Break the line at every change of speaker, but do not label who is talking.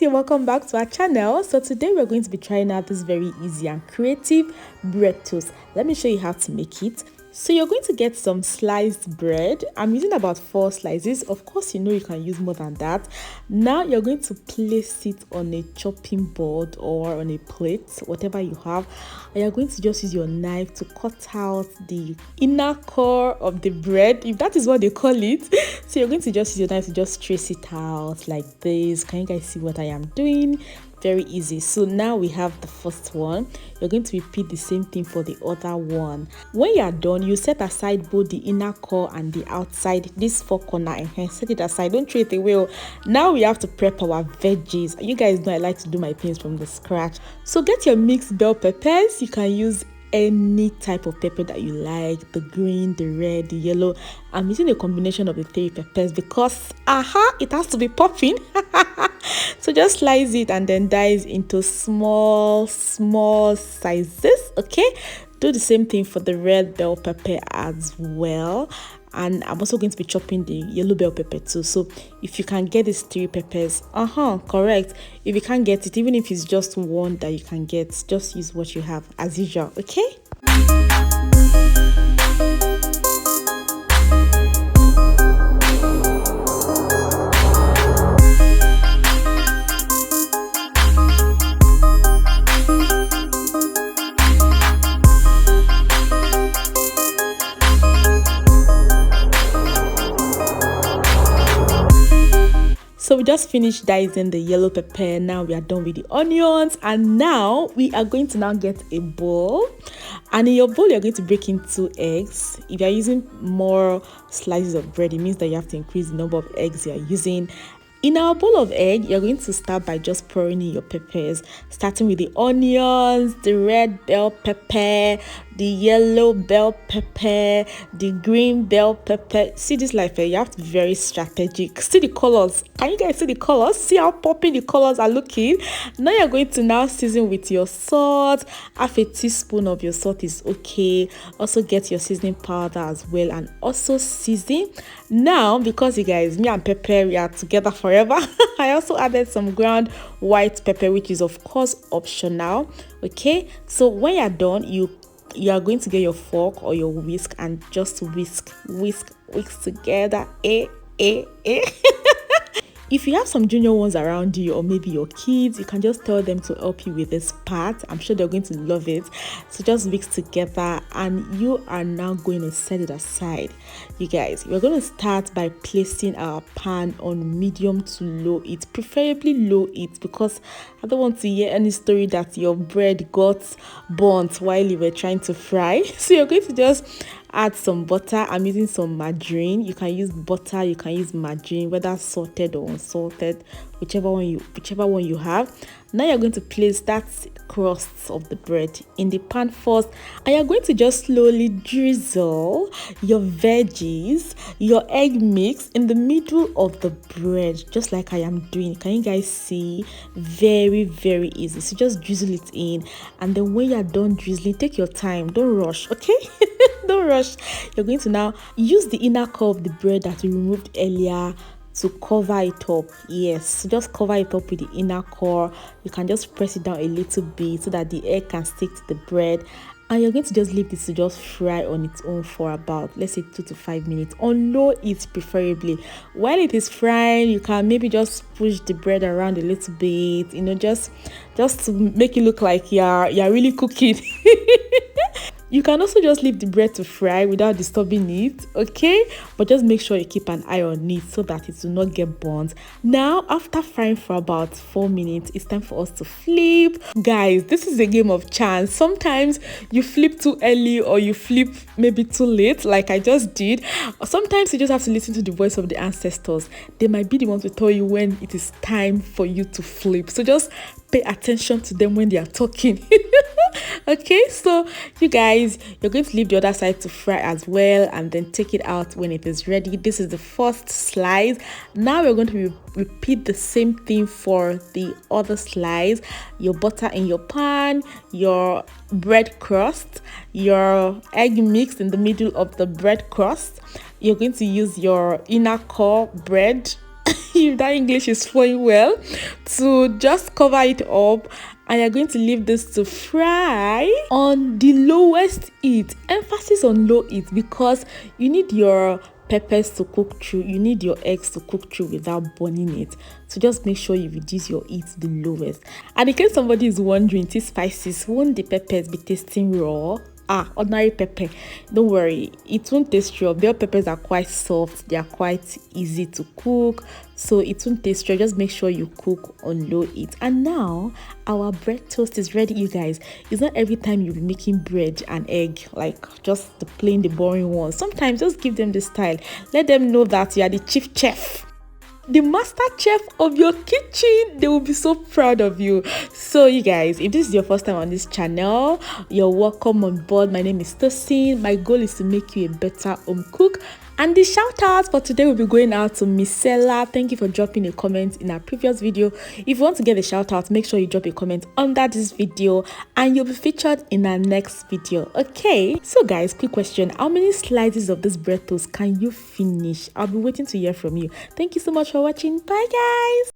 you're welcome back to our channel. So today we're going to be trying out this very easy and creative bread toast. Let me show you how to make it. So you're going to get some sliced bread. I'm using about 4 slices. Of course, you know you can use more than that. Now you're going to place it on a chopping board or on a plate, whatever you have. And you're going to just use your knife to cut out the inner core of the bread, if that is what they call it. So you're going to just use your knife to just trace it out like this. Can you guys see what I am doing? Very easy. So now we have the first one. You're going to repeat the same thing for the other one. When you are done, you set aside both the inner core and the outside, this 4 corner, and set it aside. Don't throw it away. Now we have to prep our veggies. You guys know I like to do my things from the scratch. So get your mixed bell peppers. You can use any type of pepper that you like, the green, the red, the yellow. I'm using a combination of the 3 peppers because it has to be popping. So just slice it and then dice into small sizes. Okay, do the same thing for the red bell pepper as well. And I'm also going to be chopping the yellow bell pepper too. So if you can get these 3 peppers, correct. If you can't get it, even if it's just one that you can get, just use what you have as usual. Okay. So we just finished dicing the yellow pepper. Now we are done with the onions, and now we are going to now get a bowl. And in your bowl, you're going to break in 2 eggs. If you're using more slices of bread, it means that you have to increase the number of eggs you are using. In our bowl of egg, you're going to start by just pouring in your peppers, starting with the onions, the red bell pepper, the yellow bell pepper, the green bell pepper. See this life, you have to be very strategic. See the colors. Can you guys see the colors? See how popping the colors are looking? Now you're going to now season with your salt. Half a teaspoon of your salt is okay. Also get your seasoning powder as well and also season. Now, because you guys, me and pepper, we are together forever, I also added some ground white pepper, which is of course optional. Okay, so when you're done, you are going to get your fork or your whisk and just whisk together. If you have some junior ones around you or maybe your kids, you can just tell them to help you with this part. I'm sure they're going to love it. So just mix together and you are now going to set it aside. You guys, we're going to start by placing our pan on medium to low heat, preferably low heat, because I don't want to hear any story that your bread got burnt while you were trying to fry. So you're going to just add some butter. I'm using some margarine. You can use butter, you can use margarine, whether salted or unsalted, whichever one you have. Now you're going to place that crust of the bread in the pan first, and you're going to just slowly drizzle your veggies, your egg mix in the middle of the bread, just like I am doing. Can you guys see? Very easy. So just drizzle it in, and then when you're done drizzling, take your time, don't rush. Okay. Don't rush. You're going to now use the inner core of the bread that we removed earlier to cover it up. Yes, so just cover it up with the inner core. You can just press it down a little bit so that the egg can stick to the bread, and you're going to just leave this to just fry on its own for about, let's say, 2 to 5 minutes on low heat preferably. While it is frying, you can maybe just push the bread around a little bit, you know, just to make it look like you're really cooking. You can also just leave the bread to fry without disturbing it, okay? But just make sure you keep an eye on it so that it will not get burnt. Now, after frying for about 4 minutes, it's time for us to flip. Guys, this is a game of chance. Sometimes you flip too early or you flip maybe too late, like I just did. Sometimes you just have to listen to the voice of the ancestors. They might be the ones to tell you when it is time for you to flip. So just pay attention to them when they are talking. Okay, so you guys, you're going to leave the other side to fry as well and then take it out when it is ready. This is the first slice. Now we're going to repeat the same thing for the other slice. Your butter in your pan, your bread crust, your egg mix in the middle of the bread crust. You're going to use your inner core bread if that English is flowing well, to just cover it up, and you're going to leave this to fry on the lowest heat. Emphasis on low heat, because you need your peppers to cook through, you need your eggs to cook through without burning it. So just make sure you reduce your heat to the lowest. And in case somebody is wondering, these spices, won't the peppers be tasting raw? Ordinary pepper, don't worry, it won't taste raw. Bell peppers are quite soft, they are quite easy to cook, so it won't taste raw. Just make sure you cook on low heat. And now our bread toast is ready, you guys. It's not every time you'll be making bread and egg, like just the plain, the boring ones. Sometimes just give them the style. Let them know that you are the chief chef, the master chef of your kitchen. They will be so proud of you. So you guys, if this is your first time on this channel, you're welcome on board. My name is Tosin. My goal is to make you a better home cook. And the shout out for today will be going out to Miss Sella. Thank you for dropping a comment in our previous video. If you want to get a shout out, make sure you drop a comment under this video and you'll be featured in our next video. Okay, so guys, quick question: how many slices of this bread toast can you finish? I'll be waiting to hear from you. Thank you so much for watching. Bye guys.